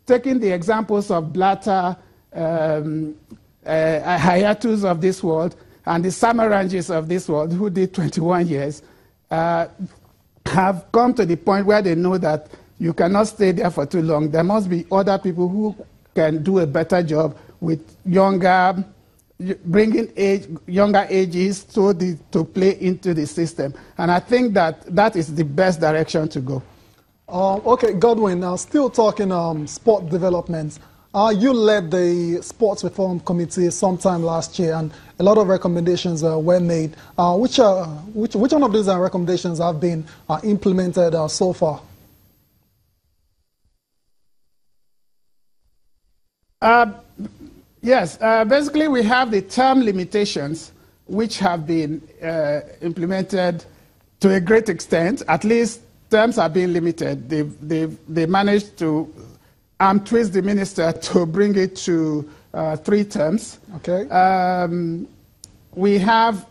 taking the examples of Blatter, Hayatus of this world, and the Samaranges of this world, who did 21 years, have come to the point where they know that you cannot stay there for too long. There must be other people who can do a better job with younger, bringing younger ages to play into the system. And I think that is the best direction to go. Okay, Godwin, now still talking sport development. You led the Sports Reform Committee sometime last year, and a lot of recommendations were made. Which one of these recommendations have been implemented so far? Yes, basically we have the term limitations, which have been implemented to a great extent. At least terms are being limited. They managed to twist the minister to bring it to 3 terms. Okay. We have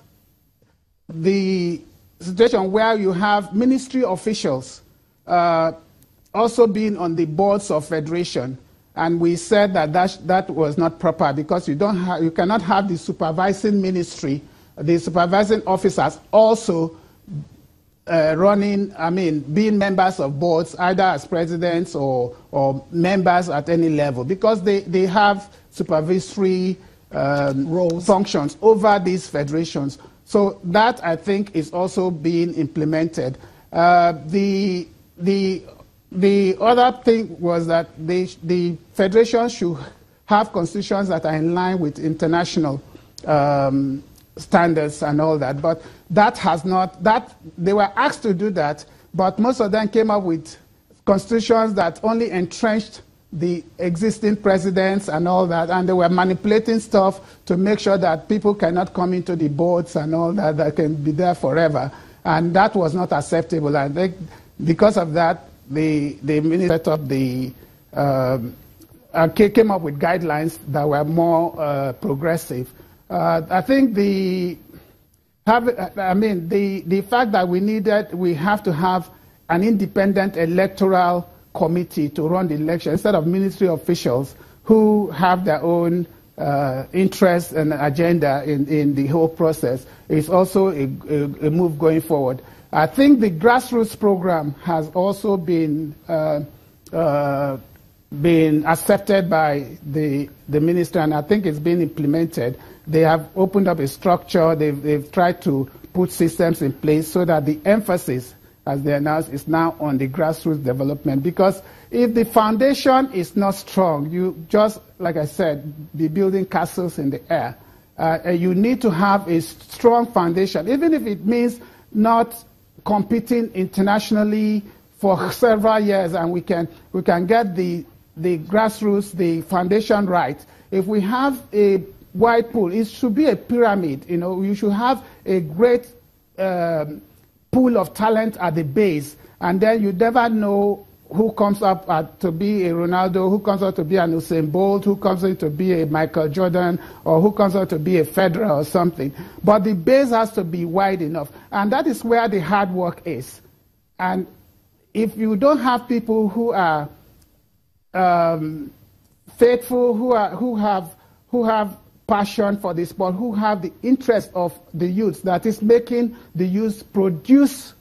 the situation where you have ministry officials also being on the boards of federation. And we said that was not proper because you cannot have the supervising ministry, the supervising officers also being members of boards, either as presidents or members at any level, because they have supervisory roles, functions over these federations. So that, I think, is also being implemented. The other thing was that the federation should have constitutions that are in line with international standards and all that. But that has not, they were asked to do that, but most of them came up with constitutions that only entrenched the existing presidents and all that, and they were manipulating stuff to make sure that people cannot come into the boards and all that, that can be there forever. And that was not acceptable. I think because of that, the minister of the came up with guidelines that were more progressive. I think the fact that we have to have an independent electoral committee to run the election instead of ministry officials who have their own interests and agenda in the whole process is also a move going forward. I think the grassroots program has also been accepted by the minister, and I think it's been implemented. They have opened up a structure. They've tried to put systems in place so that the emphasis, as they announced, is now on the grassroots development. Because if the foundation is not strong, you just, like I said, be building castles in the air. You need to have a strong foundation, even if it means not competing internationally for several years, and we can get the grassroots, the foundation right. If we have a wide pool, it should be a pyramid. You know, you should have a great pool of talent at the base, and then you never know who comes up to be a Ronaldo, who comes up to be an Usain Bolt, who comes in to be a Michael Jordan, or who comes up to be a Federer or something. But the base has to be wide enough, and that is where the hard work is. And if you don't have people who are faithful, who have passion for the sport, who have the interest of the youth, that is making the youth produce,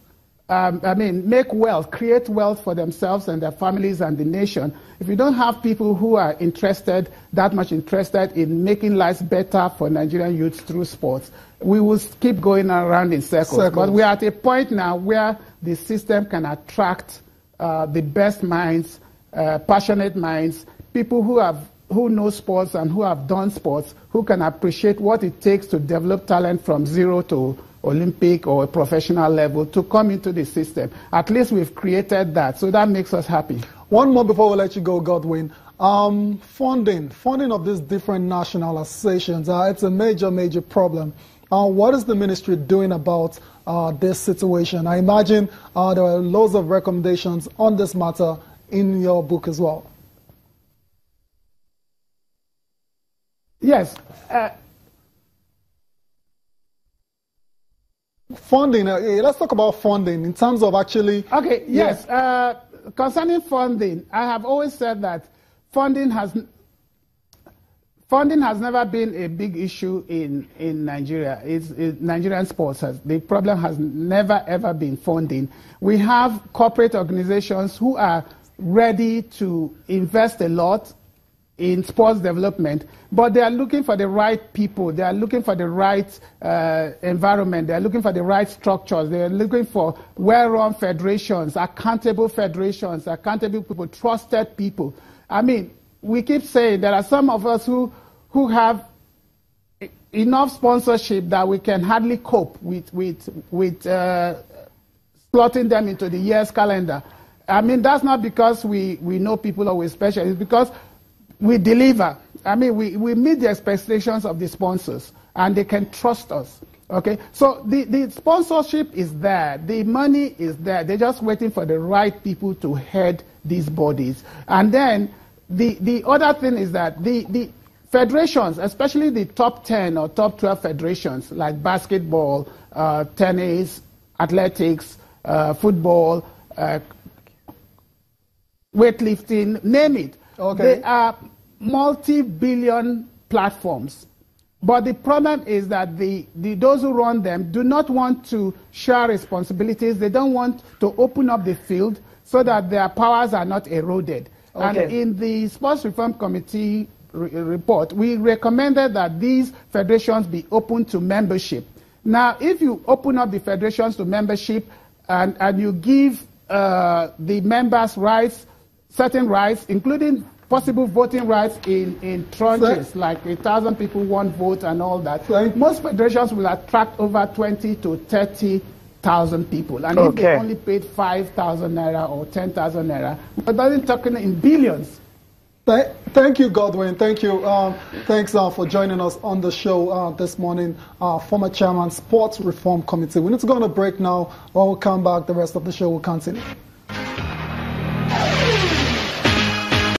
make wealth, create wealth for themselves and their families and the nation. If you don't have people who are that much interested in making lives better for Nigerian youth through sports, we will keep going around in circles. But we are at a point now where the system can attract the best minds, passionate minds, people who know sports and who have done sports, who can appreciate what it takes to develop talent from zero to Olympic or professional level to come into the system. At least we've created that, so that makes us happy. One more before we let you go, Godwin. Funding of these different national associations, it's a major problem. What is the ministry doing about this situation? I imagine there are loads of recommendations on this matter in your book as well. Yes. Funding, let's talk about funding in terms of actually... Okay, yes. Concerning funding, I have always said that funding has never been a big issue in Nigeria. Nigerian sports the problem has never ever been funding. We have corporate organizations who are ready to invest a lot in sports development, but they are looking for the right people. They are looking for the right environment. They are looking for the right structures. They are looking for well-run federations, accountable people, trusted people. I mean, we keep saying there are some of us who have enough sponsorship that we can hardly cope with slotting them into the year's calendar. I mean, that's not because we know people or we're special. It's because we deliver. I mean, we meet the expectations of the sponsors, and they can trust us. Okay? So the sponsorship is there. The money is there. They're just waiting for the right people to head these bodies. And then the other thing is that the federations, especially the top 10 or top 12 federations, like basketball, tennis, athletics, football, weightlifting, name it. Okay. They are multi-billion platforms. But the problem is that those who run them do not want to share responsibilities. They don't want to open up the field so that their powers are not eroded. Okay. And in the Sports Reform Committee report, we recommended that these federations be open to membership. Now, if you open up the federations to membership and you give the members rights, certain rights, including possible voting rights in tranches, like 1,000 people, one vote and all that. Most federations will attract over 20 to 30,000 people. And if they only paid 5,000 naira or 10,000 naira, we're not talking in billions. Thank you, Godwin. Thank you. Thanks for joining us on the show this morning, former chairman, Sports Reform Committee. We need to go on a break now. When we come back, the rest of the show will continue.